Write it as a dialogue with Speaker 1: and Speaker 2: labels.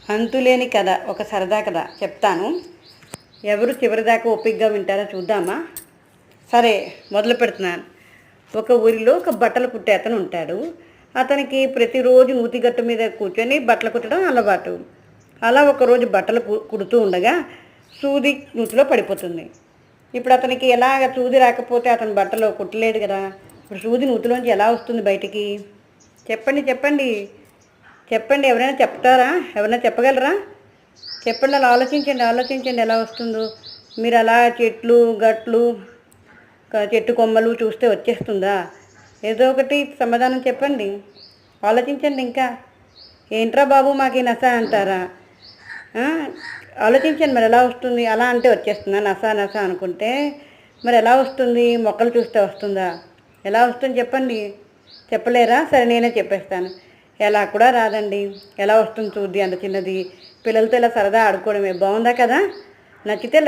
Speaker 1: అంతులేని కథ, ఒక సరదా కథ చెప్తాను. ఎవరు చివరిదాకా ఓపికగా వింటారో చూద్దామా? సరే, మొదలు పెడుతున్నాను. ఒక ఊరిలో ఒక బట్టలు కుట్టే అతను ఉంటాడు. అతనికి ప్రతిరోజు నూతిగట్టు మీద కూర్చొని బట్టలు కుట్టడం అలవాటు. అలా ఒకరోజు బట్టలు కుడుతూ ఉండగా సూది నూతిలో పడిపోతుంది. ఇప్పుడు అతనికి ఎలాగ సూది రాకపోతే అతను బట్టలు కుట్టలేడు కదా. ఇప్పుడు సూది నూతిలోంచి ఎలా వస్తుంది బయటికి? చెప్పండి చెప్పండి చెప్పండి, ఎవరైనా చెప్తారా? ఎవరైనా చెప్పగలరా? చెప్పండి, అలా ఆలోచించండి ఆలోచించండి ఎలా వస్తుందో. మీరు అలా చెట్లు గట్లు చెట్టు కొమ్మలు చూస్తే వచ్చేస్తుందా? ఏదో ఒకటి సమాధానం చెప్పండి, ఆలోచించండి. ఇంకా ఏంట్రా బాబు మాకు ఈ నస అంటారా? ఆ? ఆలోచించండి, మరి ఎలా వస్తుంది? అలా అంటే వచ్చేస్తుందా? నస నస అనుకుంటే మరి ఎలా వస్తుంది? మొక్కలు చూస్తే వస్తుందా? ఎలా వస్తుంది చెప్పండి. చెప్పలేరా? సరే, నేనే చెప్పేస్తాను. ఎలా కూడా రాదండి. ఎలా వస్తుంది చూద్ది, అంత చిన్నది. పిల్లలతో ఇలా సరదా ఆడుకోవడమే. బాగుందా కదా? నచ్చితే